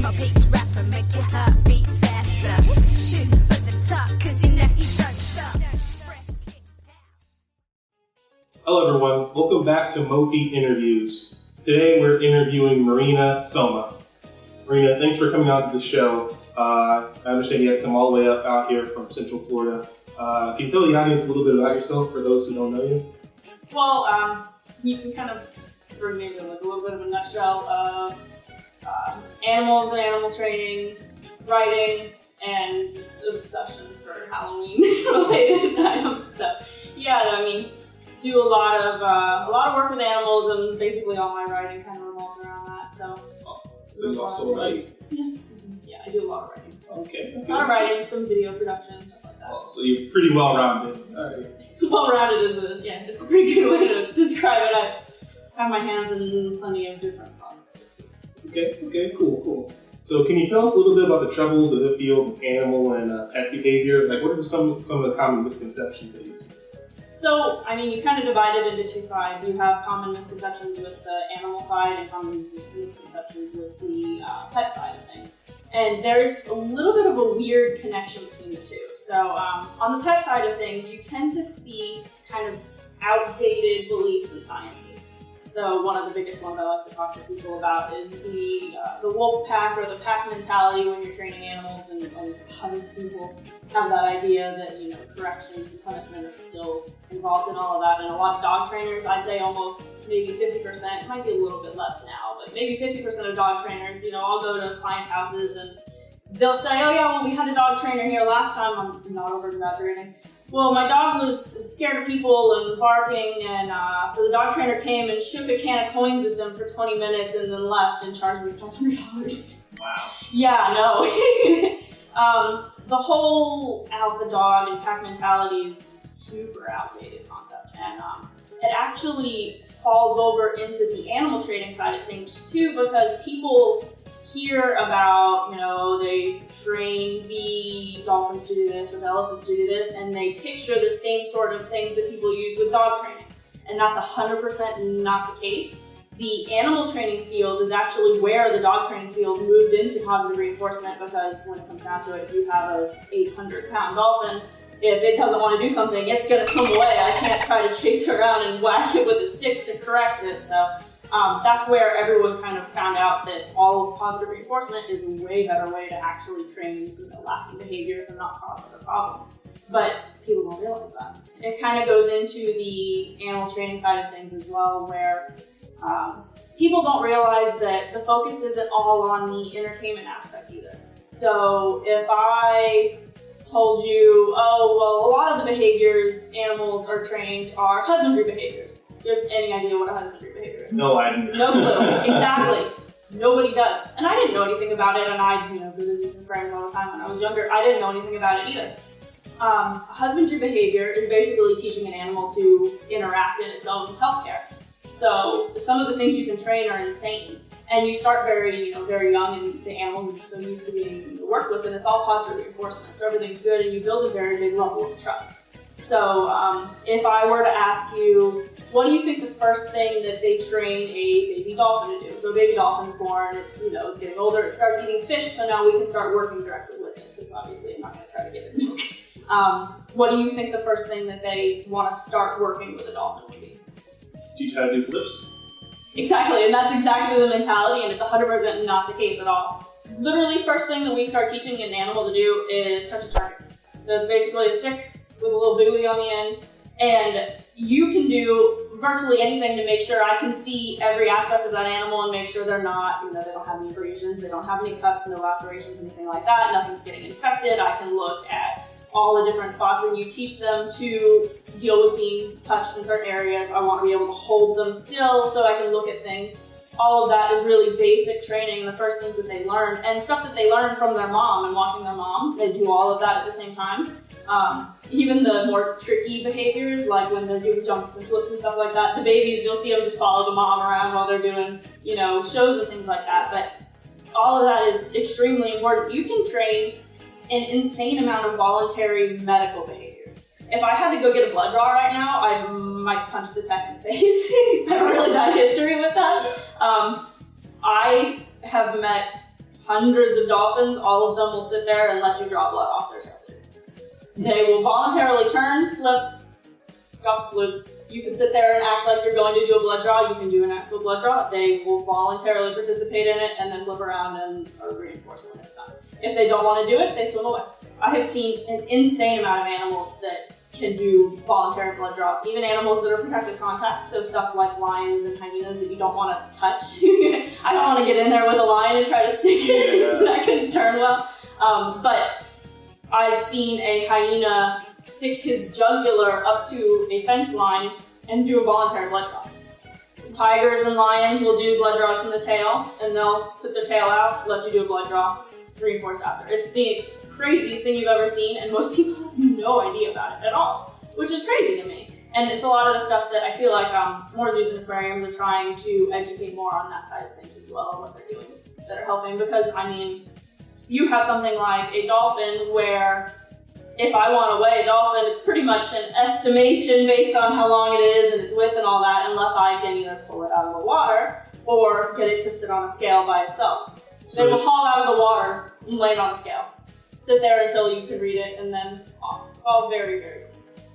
MOPETE rapper, make your heart beat faster. Shoot for the top, cause you know he don't stop. Hello everyone, welcome back to MOPETE Reviews. Today we're interviewing Marina Somma. Marina, thanks for coming on to the show. I understand you had to come all the way up out here from Central Florida. Can you tell the audience a little bit about yourself for those who don't know you? Well, you can kind of bring me into like a little bit of a nutshell of animals and animal training, writing, and obsession for Halloween-related items. So, yeah, I mean, do a lot of work with animals, and basically all my writing kind of revolves around that. So you also write? Yeah, I do a lot of writing. Okay. A lot of writing, some video production, stuff like that. Oh, so you're pretty well-rounded. All right. Well-rounded is it's a pretty good way to describe it. I have my hands in plenty of different pots. Okay, cool. So can you tell us a little bit about the troubles of the field of animal and pet behavior? Like, what are some of the common misconceptions that you see? So, I mean, you kind of divide it into two sides. You have common misconceptions with the animal side and common misconceptions with the pet side of things. And there's a little bit of a weird connection between the two. So, on the pet side of things, you tend to see kind of outdated beliefs in sciences. So one of the biggest ones I like to talk to people about is the wolf pack or the pack mentality when you're training animals, and a ton of people have that idea that, you know, corrections and punishment are still involved in all of that. And a lot of dog trainers, I'd say almost maybe 50%, it might be a little bit less now, but maybe 50% of dog trainers, you know, I'll go to clients' houses and they'll say, oh yeah, well, we had a dog trainer here last time. I'm not over-exaggerating. Well, my dog was scared of people and barking, and so the dog trainer came and shook a can of coins at them for 20 minutes and then left and charged me $500. Wow. Yeah, no. The whole alpha dog and pack mentality is a super outdated concept, and it actually falls over into the animal training side of things too, because people hear about, you know, they train the dolphins to do this or the elephants to do this, and they picture the same sort of things that people use with dog training. And that's 100% not the case. The animal training field is actually where the dog training field moved into positive reinforcement, because when it comes down to it, if you have a 800-pound dolphin, if it doesn't want to do something, it's going to swim away. I can't try to chase it around and whack it with a stick to correct it. So that's where everyone kind of found out that all of positive reinforcement is a way better way to actually train, you know, lasting behaviors and not cause other problems. But people don't realize that. It kind of goes into the animal training side of things as well, where people don't realize that the focus isn't all on the entertainment aspect either. So if I told you, oh, well, a lot of the behaviors animals are trained are husbandry behaviors. Do you have any idea what a husbandry behavior is? No idea. No clue. Exactly. Nobody does. And I didn't know anything about it, and I, you know, go to zoos and frames all the time when I was younger. I didn't know anything about it either. A husbandry behavior is basically teaching an animal to interact in its own healthcare. So some of the things you can train are insane, and you start very young, and the animals are so used to being worked with, and it's all positive reinforcement. So everything's good, and you build a very big level of trust. So if I were to ask you, what do you think the first thing that they train a baby dolphin to do? So a baby dolphin's born, it's getting older, it starts eating fish, so now we can start working directly with it, because obviously I'm not going to try to give it milk. What do you think the first thing that they want to start working with a dolphin would be? Teach how to do flips? Exactly, and that's exactly the mentality, and it's 100% not the case at all. Literally, first thing that we start teaching an animal to do is touch a target. So it's basically a stick with a little buoy on the end, and you can do virtually anything to make sure I can see every aspect of that animal and make sure they're not, they don't have any abrasions, they don't have any cuts, no lacerations, anything like that, nothing's getting infected. I can look at all the different spots, and you teach them to deal with being touched in certain areas. I want to be able to hold them still so I can look at things. All of that is really basic training, the first things that they learn, and stuff that they learn from their mom and watching their mom. They do all of that at the same time. Even the more tricky behaviors, like when they're doing jumps and flips and stuff like that, the babies, you'll see them just follow the mom around while they're doing, shows and things like that. But all of that is extremely important. You can train an insane amount of voluntary medical behaviors. If I had to go get a blood draw right now, I might punch the tech in the face. I have really bad history with that. I have met hundreds of dolphins, all of them will sit there and let you draw blood off their shoulder. They will voluntarily turn, flip, drop the fluke. You can sit there and act like you're going to do a blood draw. You can do an actual blood draw. They will voluntarily participate in it and then flip around and reinforce when it's done. If they don't want to do it, they swim away. I have seen an insane amount of animals that can do voluntary blood draws. Even animals that are protected contact, so stuff like lions and hyenas that you don't want to touch. I don't want to get in there with a lion and try to stick it because that can turn well. But I've seen a hyena stick his jugular up to a fence line and do a voluntary blood draw. Tigers and lions will do blood draws from the tail, and they'll put their tail out, let you do a blood draw, reinforce after. It's the craziest thing you've ever seen, and most people have no idea about it at all, which is crazy to me. And it's a lot of the stuff that I feel like more zoos and aquariums are trying to educate more on that side of things as well, what they're doing that are helping, because I mean, you have something like a dolphin where if I want to weigh a dolphin, it's pretty much an estimation based on how long it is and its width and all that, unless I can either pull it out of the water or get it to sit on a scale by itself. So they will haul out of the water and lay it on a scale. Sit there until you can read it and then off. It's all very, very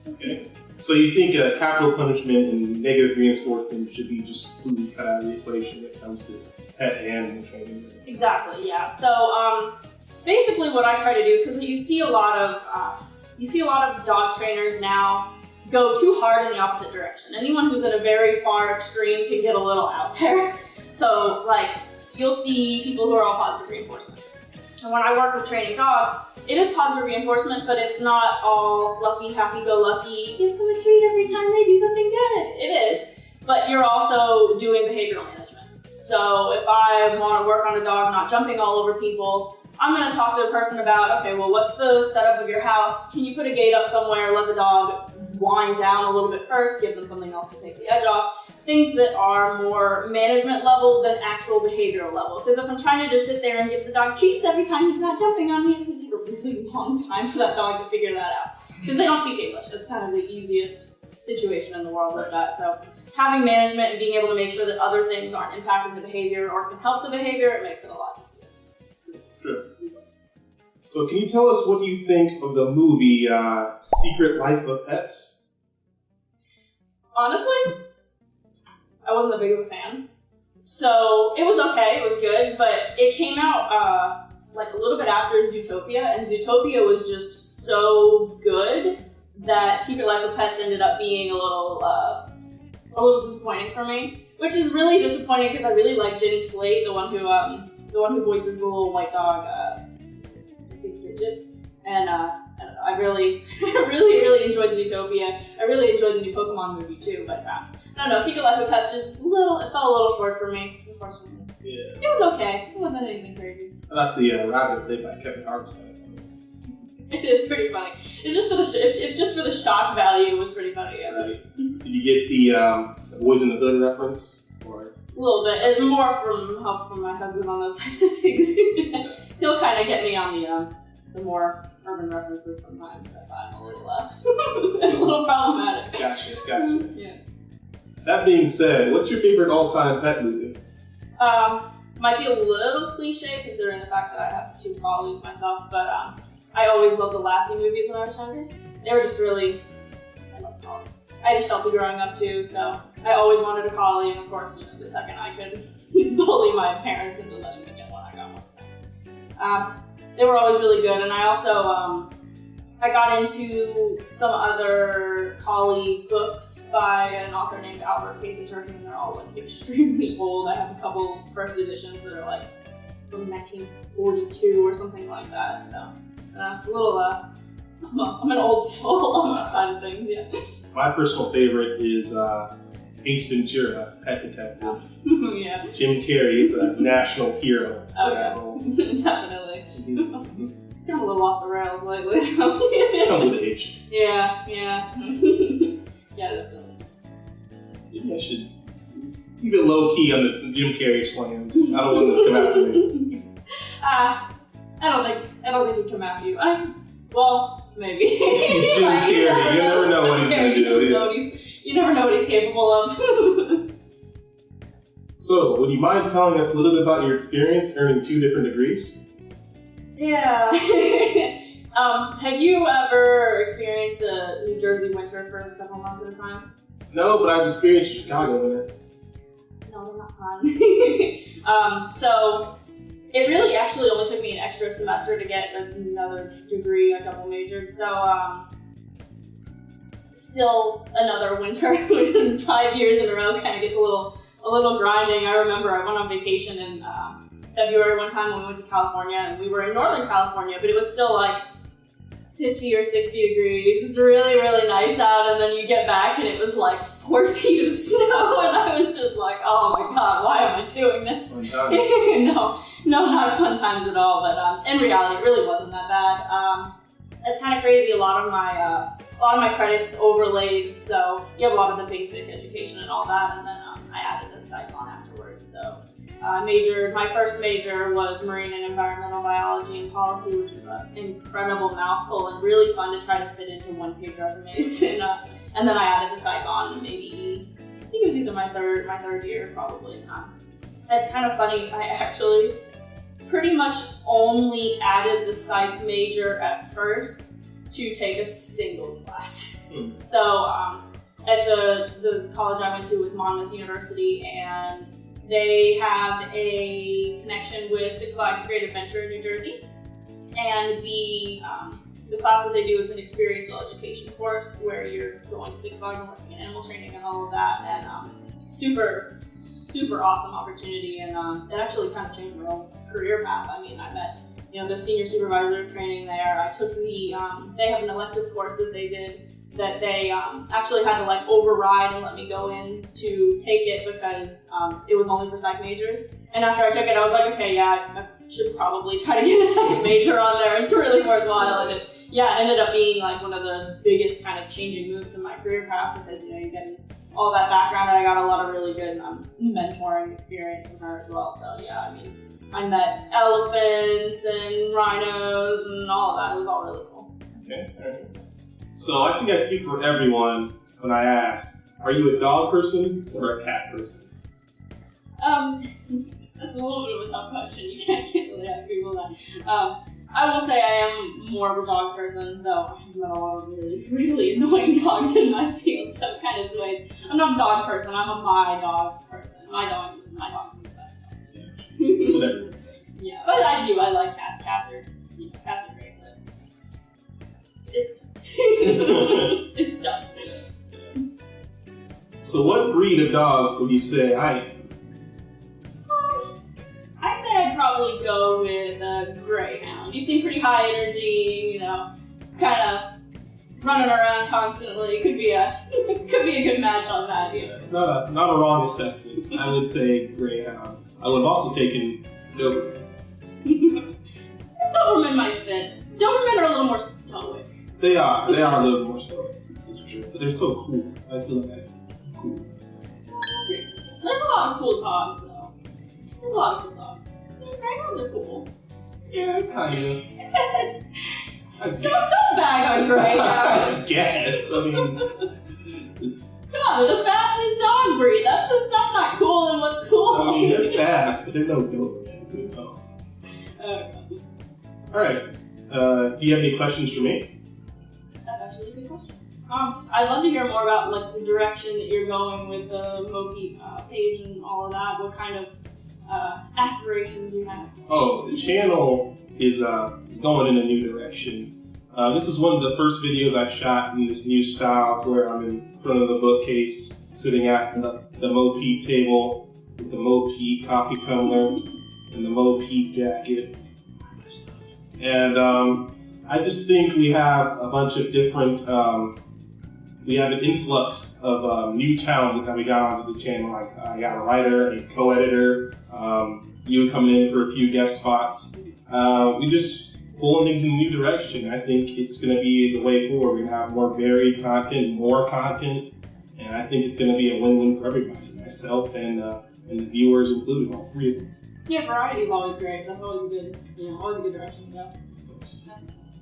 good. Okay. So you think capital punishment and negative reinforcement should be just completely cut out of the equation when it comes to pet animal training? Exactly, yeah. So basically what I try to do, because you see a lot of dog trainers now go too hard in the opposite direction. Anyone who's in a very far extreme can get a little out there. So like, you'll see people who are all positive reinforcement. And when I work with training dogs, it is positive reinforcement, but it's not all fluffy, happy-go-lucky, give them a treat every time they do something good. It is, but you're also doing behavioral management. So if I want to work on a dog not jumping all over people, I'm going to talk to a person about, okay, well, what's the setup of your house? Can you put a gate up somewhere, let the dog wind down a little bit first, give them something else to take the edge off? Things that are more management level than actual behavioral level. Because if I'm trying to just sit there and give the dog treats every time he's not jumping on me, it's going to take a really long time for that dog to figure that out. Because they don't speak English. That's kind of the easiest situation in the world with that. So having management and being able to make sure that other things aren't impacting the behavior or can help the behavior, it makes it a lot easier. Sure. So can you tell us what you think of the movie Secret Life of Pets? Honestly, I wasn't that big of a fan. So it was okay, it was good, but it came out like a little bit after Zootopia, and Zootopia was just so good that Secret Life of Pets ended up being a little disappointing for me. Which is really disappointing because I really like Jenny Slate, the one who voices the little white dog, Big Fidget, and I really, really enjoyed Zootopia. I really enjoyed the new Pokemon movie too, but I don't know, Secret Life of Pets it fell a little short for me, unfortunately. Yeah. It was okay. It wasn't anything crazy. I thought the rabbit played by Kevin Hart's. It is pretty funny. It's just for the shock value. It was pretty funny. Yeah. Right. Did you get the Boys in the Hood reference? Or? A little bit, and more from help from my husband on those types of things. He'll kind of get me on the more urban references sometimes. I find a little problematic. Gotcha. Yeah. That being said, what's your favorite all-time pet movie? Might be a little cliche considering the fact that I have 2 collies myself, but I always loved the Lassie movies when I was younger. They were just really, I love collies. I had a Sheltie growing up too, so I always wanted a collie, and of course, the second I could bully my parents into letting me get one, I got one. So they were always really good, and I also I got into some other collie books by an author named Albert Casey-Turkey, and they're all like extremely old. I have a couple first editions that are like from 1942 or something like that. So a little, I'm an old soul on that side of things. Yeah. My personal favorite is Ace Ventura, Pet Detective. Yeah. Jim Carrey is a national hero. Oh yeah, definitely. It's kind of a little off the rails lately. Comes with age. Yeah. Yeah, definitely. Maybe I should keep it low key on the Jim Carrey slams. I don't want them to come after me. I don't think he'd come after you. Well, maybe. He's Jim Carrey. You never know what he's going to do. You never know what he's capable of. So, would you mind telling us a little bit about your experience earning 2 different degrees? Yeah. Have you ever experienced a New Jersey winter for several months at a time? No, but I've experienced Chicago winter. No, they're not fun. So it really actually only took me an extra semester to get another degree. I double majored. So still another winter, 5 years in a row kind of gets a little grinding. I remember I went on vacation in February one time when we went to California, and we were in Northern California, but it was still like 50 or 60 degrees. It's really, really nice out, and then you get back and it was like 4 feet of snow, and I was just like, oh my god, why am I doing this? No, not fun times at all, but in reality, it really wasn't that bad. It's kind of crazy, a lot of my credits overlaid, so you have a lot of the basic education and all that, and then I added the psych on afterwards, so. My first major was marine and environmental biology and policy, which was an incredible mouthful and really fun to try to fit into one-page resumes. And then I added the psych on maybe, I think it was either my third year probably. It's kind of funny, I actually pretty much only added the psych major at first to take a single class. So at the college I went to was Monmouth University, and they have a connection with Six Flags Great Adventure in New Jersey, and the class that they do is an experiential education course where you're going to Six Flags and working in animal training and all of that, and super, super awesome opportunity, and it actually kind of changed my whole career path. I mean, I met their senior supervisor of training there. I took they have an elective course that they did that they actually had to like override and let me go in to take it because it was only for psych majors. And after I took it, I was like, okay, yeah, I should probably try to get a second major on there. It's really worthwhile. And it ended up being like one of the biggest kind of changing moves in my career path because you get all that background, and I got a lot of really good mentoring experience from her as well. So yeah, I mean, I met elephants and rhinos and all of that. It was all really cool. Okay, all right. So I think I speak for everyone when I ask, are you a dog person or a cat person? That's a little bit of a tough question. You can't really ask people that. I will say I am more of a dog person, though I've met a lot of really, really annoying dogs in my field, so it kind of sways. I'm not a dog person, I'm a my dogs person. My dogs are the best dog. Yeah. So that makes sense. Yeah, but I like cats. Cats are great, but it's it's dogs. So what breed of dog would you say I am? I'd say I'd probably go with a greyhound. You seem pretty high energy, kind of running around constantly. Could be a good match on that. It's not a wrong assessment. I would say greyhound. I would have also taken Doberman. Doberman might fit. Doberman are a little more stoic. They are a little more stoic. It's true, but they're so cool. I feel like I'm cool. There's a lot of cool dogs, though. There's a lot of cool dogs. Greyhounds are cool. Yeah, kind of. Don't bag on greyhounds. I guess. I mean, come on, they're the fastest dog breed. That's not cool. And what's cool? I mean, they're fast, but they're no Doberman. No. Okay. All right. Do you have any questions for me? That's actually a good question. I'd love to hear more about like the direction that you're going with the MOPETE page and all of that. What kind of aspirations you have? Oh, the channel is going in a new direction. This is one of the first videos I shot in this new style, to where I'm in front of the bookcase, sitting at the MOPETE table with the MOPETE coffee tumbler and the MOPETE jacket. And I just think we have a bunch of different, we have an influx of new talent that we got onto the channel. Like I got a writer, a co-editor, you coming in for a few guest spots. We just pulling things in a new direction. I think it's going to be the way forward. We're going to have more varied content, more content, and I think it's going to be a win-win for everybody, myself and the viewers included, all three of them. Yeah, variety is always great. That's always a good, always a good direction to go.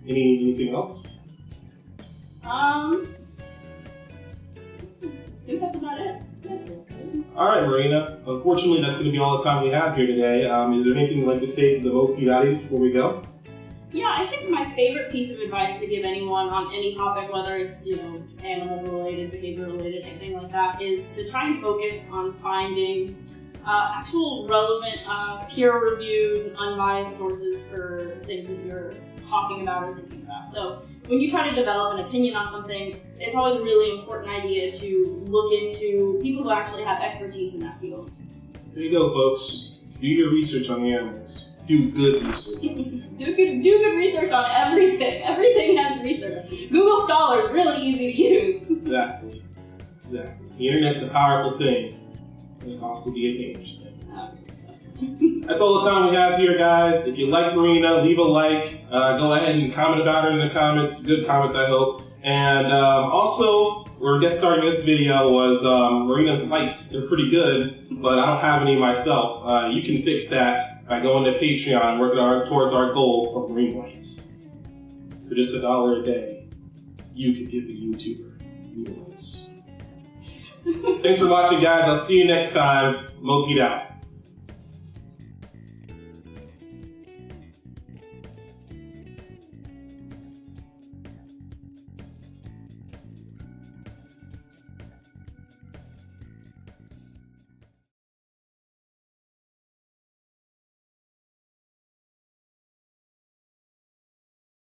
Anything else? I think that's about it. Yeah. All right, Marina. Unfortunately, that's going to be all the time we have here today. Is there anything you'd like to say to the MOPETE audience before we go? Yeah, I think my favorite piece of advice to give anyone on any topic, whether it's, animal-related, behavior-related, anything like that, is to try and focus on finding actual relevant, peer-reviewed, unbiased sources for things that you're talking about or thinking about. So when you try to develop an opinion on something, it's always a really important idea to look into people who actually have expertise in that field. There you go, folks. Do your research on the animals. Do good research. do good research on everything. Everything has research. Google Scholar is really easy to use. Exactly. The internet's a powerful thing. It can also be a dangerous thing. That's all the time we have here, guys. If you like Marina, leave a like. Go ahead and comment about her in the comments. Good comments, I hope. And also, we're guest starring this video was Marina's lights. They're pretty good, but I don't have any myself. You can fix that by going to Patreon, working towards our goal for Marina lights. For just $1 a day, you could give a YouTuber new lights. Thanks for watching, guys. I'll see you next time. MOPETE out.